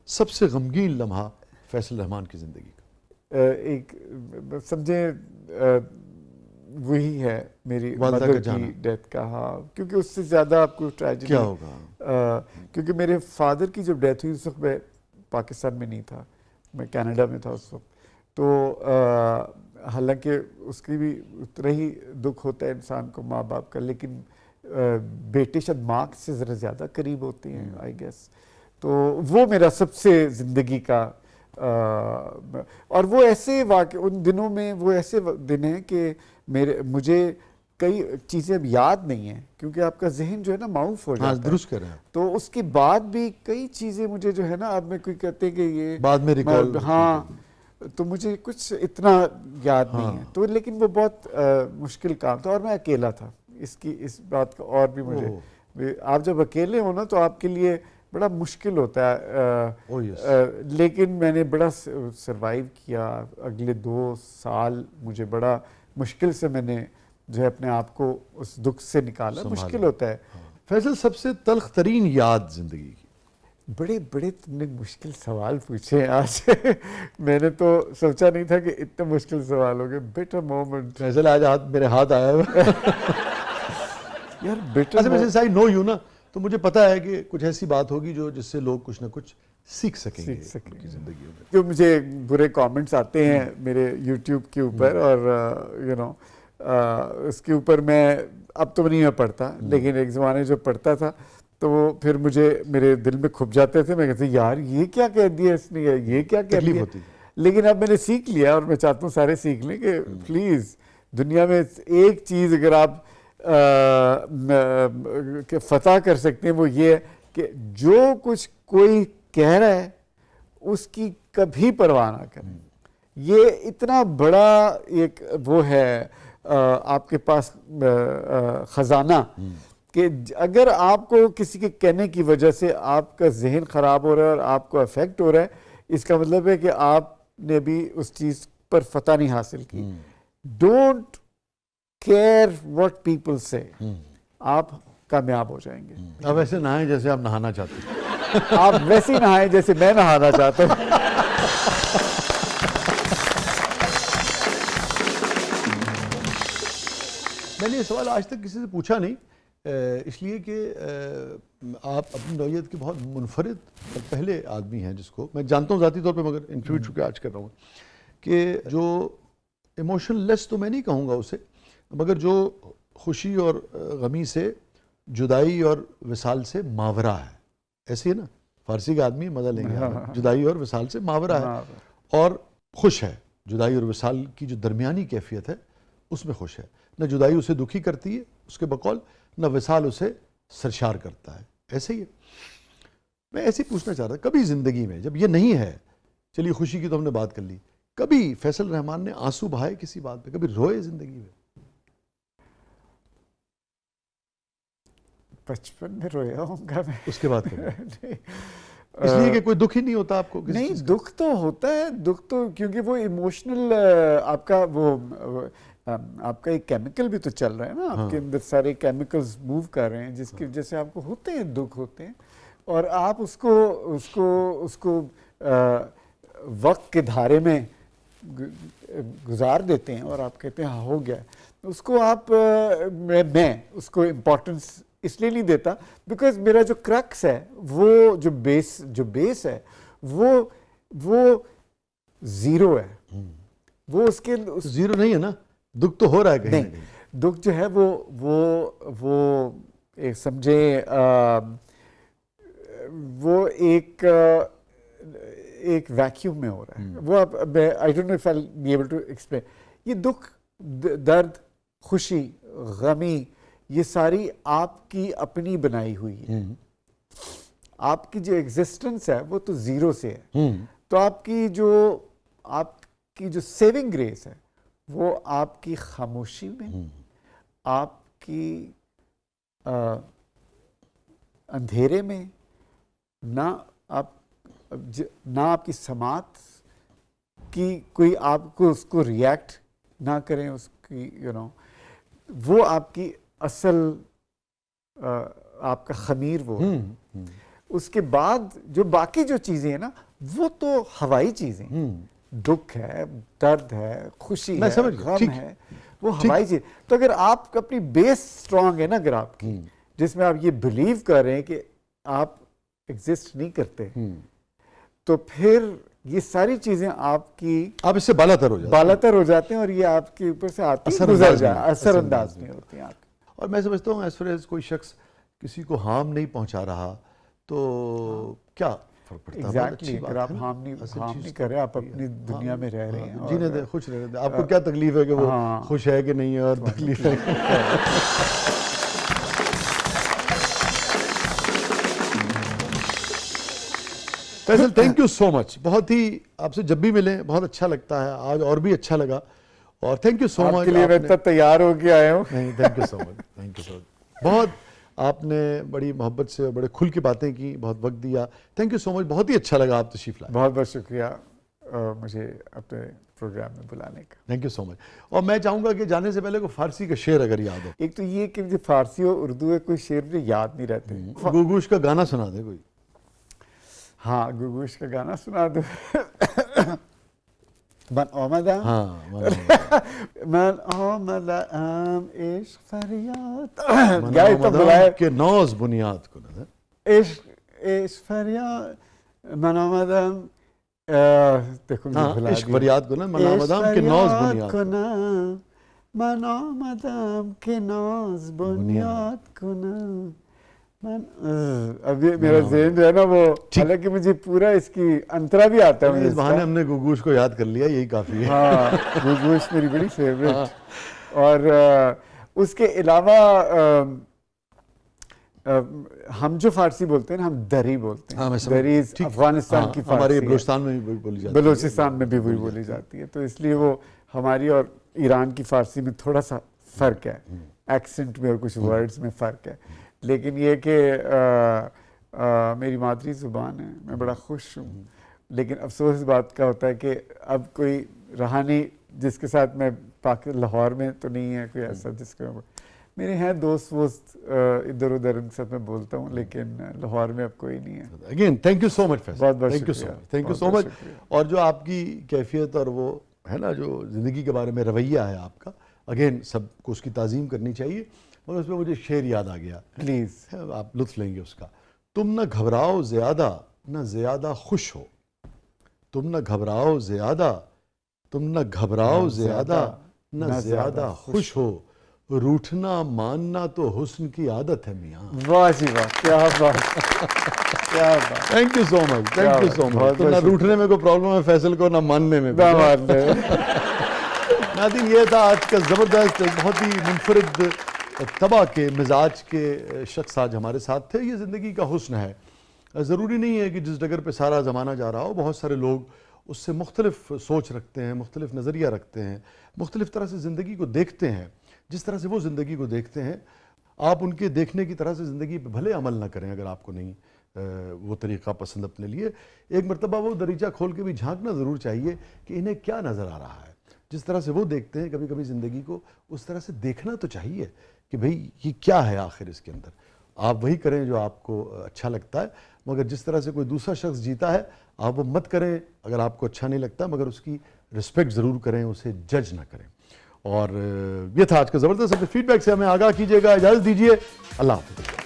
सबसे गमगीन लम्हा फैसल रहमान की ज़िंदगी का? एक समझे वही है मेरी वालिदा मदर का की जाना। डेथ का। हाँ, क्योंकि उससे ज़्यादा आपको ट्रेजेडी क्या होगा? क्योंकि मेरे फादर की जब डेथ हुई उस वक्त मैं पाकिस्तान में नहीं था, मैं कनाडा में था उस वक्त। तो हालांकि उसकी भी उतना ही दुख होता है इंसान को माँ बाप का, लेकिन बेटे शायद माँ से ज़रा ज़्यादा करीब होते हैं आई गेस। तो वो मेरा सबसे ज़िंदगी का और वो ऐसे वाक़ उन दिनों में वो ऐसे दिन हैं कि मुझे कई चीज़ें अब याद नहीं हैं, क्योंकि आपका जहन जो है ना माऊफ हो हाँ, जाता है। दुरुस्त कर रहे हैं आप। तो उसके बाद भी कई चीज़ें मुझे जो है ना, अब मैं कोई कहते हैं कि ये बाद में रिकॉल। हाँ, तो मुझे कुछ इतना याद नहीं है। तो लेकिन वो बहुत मुश्किल काम था और मैं अकेला था। इस बात का और भी मुझे, आप जब अकेले हो ना तो आपके लिए बड़ा मुश्किल होता है। लेकिन मैंने बड़ा सरवाइव किया। अगले 2 साल मुझे बड़ा मुश्किल से मैंने जो है अपने आप को उस दुख से निकाला। मुश्किल होता है। फैसल, सबसे तल्ख तरीन याद जिंदगी की? बड़े बड़े तुमने मुश्किल सवाल पूछे हैं आज। मैंने तो सोचा नहीं था कि इतने मुश्किल सवाल होंगे। Bitter moment. फैसल, आज मेरे हाथ आया है। यार bitter moment. I know you ना, तो मुझे पता है कि कुछ ऐसी बात होगी जो जिससे लोग कुछ ना कुछ सीख सकेंगे उनकी जिंदगी में। जो मुझे बुरे कमेंट्स आते हैं मेरे यूट्यूब के ऊपर और यू नो उसके ऊपर मैं अब तो नहीं मैं पढ़ता, लेकिन एक ज़माने जो पढ़ता था तो वो फिर मुझे मेरे दिल में खुप जाते थे। मैं कहती यार ये क्या कह दिया इसने, ये क्या कह दिया। लेकिन अब मैंने सीख लिया और मैं चाहता हूँ सारे सीख लें कि प्लीज़ दुनिया में एक चीज़ अगर आप फतह कर सकते हैं वो ये है कि जो कुछ कोई कह रहा है उसकी कभी परवाह ना करें। ये इतना बड़ा एक वो है आपके पास खजाना कि अगर आपको किसी के कहने की वजह से आपका जहन ख़राब हो रहा है और आपको अफेक्ट हो रहा है, इसका मतलब है कि आपने भी उस चीज़ पर फतह नहीं हासिल की। डोंट केयर व्हाट पीपल से, आप कामयाब हो जाएंगे। आप ऐसे नहाएं जैसे आप नहाना चाहते हैं। आप वैसे ही नहाएं जैसे मैं नहाना चाहता हूँ। मैंने ये सवाल आज तक किसी से पूछा नहीं, इसलिए कि आप अपनी नौयत के बहुत मुनफरिद और पहले आदमी हैं जिसको मैं जानता हूँ ज़ाती तौर पे, मगर इंटरव्यू चुके आज कर रहा हूँ कि जो इमोशनलेस तो मैं नहीं कहूँगा उसे, मगर जो खुशी और गमी से, जुदाई और विसाल से मावरा है। ऐसे ही ना, फारसी का आदमी मज़ा लेंगे। जुदाई और विसाल से मावरा है और खुश है। जुदाई और विसाल की जो दरमियानी कैफियत है उसमें खुश है। न जुदाई उसे दुखी करती है उसके बकौल, न विसाल उसे सरशार करता है। ऐसे ही है। मैं ऐसे ही पूछना चाह रहा था, कभी ज़िंदगी में जब ये नहीं है, चलिए खुशी की तो हमने बात कर ली, कभी फैसल रहमान ने आंसू बहाए किसी बात पे? कभी रोए ज़िंदगी में? बचपन में रोया होगा मैं। उसके बाद इसलिए कि कोई दुख ही नहीं होता आपको? नहीं, दुख तो होता है। दुख तो क्योंकि वो इमोशनल आपका वो आपका एक केमिकल भी तो चल रहा है ना, आपके अंदर सारे केमिकल्स मूव कर रहे हैं जिसकी वजह से आपको होते हैं, दुख होते हैं। और आप उसको वक्त के धारे में गुजार देते हैं और आप कहते हैं हाँ हो गया। उसको आप मैं उसको इम्पोर्टेंस इसलिए नहीं देता बिकॉज मेरा जो क्रक्स है, वो जो बेस है वो ज़ीरो है। वो उसके ज़ीरो नहीं है ना, दुख तो हो रहा है कहीं नहीं, दुख जो है वो एक समझे वो एक वैक्यूम में हो रहा है। वो आप I don't know if I will be able to explain. ये दुख, दर्द, खुशी, गमी, ये सारी आपकी अपनी बनाई हुई है। आपकी जो एग्जिस्टेंस है वो तो ज़ीरो से है। तो आपकी जो सेविंग ग्रेस है वो आपकी खामोशी में, आपकी अंधेरे में, ना आपकी समात की कोई आपको उसको रिएक्ट ना करें उसकी वो आपकी असल आपका खमीर वो है। उसके बाद जो बाकी जो चीजें हैं ना वो तो हवाई चीजें, दुख है, दर्द है, खुशी मैं है, समझ गया, गम ठीक। है, वो हवाई चीज। तो अगर आप अपनी बेस स्ट्रांग है ना अगर आपकी, जिसमें आप ये बिलीव कर रहे हैं कि आप एग्जिस्ट नहीं करते, तो फिर ये सारी चीजें आपकी आप इससे बालातर हो जाते हैं। बालातर हो जाते हैं और ये आपके ऊपर से आती है, गुजर जाए, असरअंदाज नहीं होती हैं आपकी। और मैं समझता हूँ एज फार एज कोई शख्स किसी को हार्म नहीं पहुंचा रहा तो क्या फर्क पड़ता है? बहुत एग्जैक्टली, अच्छी बात अगर आप है ना? हार्म असल नहीं चीज़ कर रहे, आप तो अपनी है। दुनिया में रह रहे हैं और जीने दे, खुश रहने दे। आपको क्या तकलीफ है कि वो हाँ। खुश है कि नहीं है और तकलीफ है कि नहीं है? Faisal, thank you so much. बहुत ही आपसे जब भी मिलें बहुत अच्छा लगता है, आज और भी अच्छा लगा। और थैंक यू सो मच। आपके लिए मैं इतना तैयार होके आया हूँ। नहीं, thank you so much, thank you so much. बहुत आपने बड़ी मोहब्बत से और बड़े खुल के बातें की, बहुत वक्त दिया। थैंक यू सो मच, बहुत ही अच्छा लगा आप तशरीफ लाए। बहुत बहुत शुक्रिया मुझे अपने प्रोग्राम में बुलाने का। Thank you so much. और मैं चाहूँगा कि जाने से पहले कोई फारसी का शेर अगर याद हो। एक तो ये कि मुझे फारसी और उर्दू है कोई शेर मुझे याद नहीं रहते। गुगूश का गाना सुना दे कोई। हाँ, गुगूश का गाना सुना दो। मन आमदा, हाँ, मन आमदा आम इश्क फरियाद, गाय तो बुलाए के नौज बुनियाद को ना इश्क फरियाद, मन आमदा देखो मुझे हाँ, भुला इश्क दिया। फरियाद को ना मनामदाम के नौज इश्क बुनियाद को को। ना, मनामदाम के नौज बुनियाद को ना, अभी मेरा ज़हन जो है ना वो, हालांकि मुझे पूरा इसकी अंतरा भी आता है मुझे इस बहाने इसका। हमने गुगूश को याद कर लिया, यही काफी है। हाँ, गुगूश मेरी बड़ी फेवरेट। और उसके अलावा हम जो फारसी बोलते हैं ना, हम दरी बोलते हैं। हाँ, मैं समझ- दरी ठीक। अफगानिस्तान की हमारे फारसी है। बलूचिस्तान में भी बोली जाती है। बलूचिस्तान में भी वही बोली जाती है, तो इसलिए वो हमारी और ईरान की फारसी में थोड़ा सा फ़र्क है, एक्सेंट में और कुछ वर्ड्स में फ़र्क है। लेकिन ये कि मेरी मादरी ज़ुबान है, मैं बड़ा खुश हूँ। लेकिन अफसोस इस बात का होता है कि अब कोई रहा नहीं जिसके साथ मैं लाहौर में तो नहीं है कोई ऐसा जिसके मेरे हैं दोस्त वोस्त इधर उधर, उनके साथ मैं बोलता हूँ, लेकिन लाहौर में अब कोई नहीं है। Again thank you so much Faisal, बहुत बहुत थैंक यू सो शुक्रिया, मच, थैंक यू बहुत सो बहुत मच। शुक्रिया। और जो आपकी कैफियत और वो है ना, जो ज़िंदगी के बारे में रवैया है आपका, अगेन सबको उसकी ताज़ीम करनी चाहिए। मगर उसमें मुझे शेर याद आ गया, प्लीज़। आप लुत्फ़ लेंगे उसका। तुम न घबराओ ज़्यादा, न ज़्यादा खुश हो। तुम न घबराओ ज़्यादा, तुम न घबराओ ज़्यादा, न ज़्यादा खुश हो। रूठना मानना तो हुस्न की आदत है मियाँ। वाह जी वाह, क्या बात, क्या बात। Thank you so much, thank you so much. तो ना रूठने में कोई प्रॉब्लम है फैसल को, ना मानने में। नाज़रीन, ये था आज का ज़बरदस्त, बहुत ही मुनफरिद तबा के मिजाज के शख्स आज हमारे साथ थे। ये ज़िंदगी का हुस्न है। ज़रूरी नहीं है कि जिस डगर पे सारा ज़माना जा रहा हो, बहुत सारे लोग उससे मुख्तलिफ सोच रखते हैं, मुख्तलिफ नज़रिया रखते हैं, मुख्तलिफ तरह से ज़िंदगी को देखते हैं। जिस तरह से वो ज़िंदगी को देखते हैं, आप उनके देखने की तरह से ज़िंदगी पे भले अमल ना करें, अगर आपको नहीं वो तरीक़ा पसंद अपने लिए, एक मरतबा वो दरीचा खोल के भी झांकना ज़रूर चाहिए कि इन्हें क्या नज़र आ रहा है। जिस तरह से वो देखते हैं कभी कभी ज़िंदगी को, उस तरह से देखना तो चाहिए कि भाई ये क्या है आखिर इसके अंदर। आप वही करें जो आपको अच्छा लगता है, मगर जिस तरह से कोई दूसरा शख्स जीता है आप वो मत करें अगर आपको अच्छा नहीं लगता, मगर उसकी रिस्पेक्ट ज़रूर करें, उसे जज ना करें। और ये था आज का ज़बरदस्त। अपने फीडबैक से हमें आगाह कीजिएगा। इजाज़त दीजिए, अल्लाह हाफ़िज़।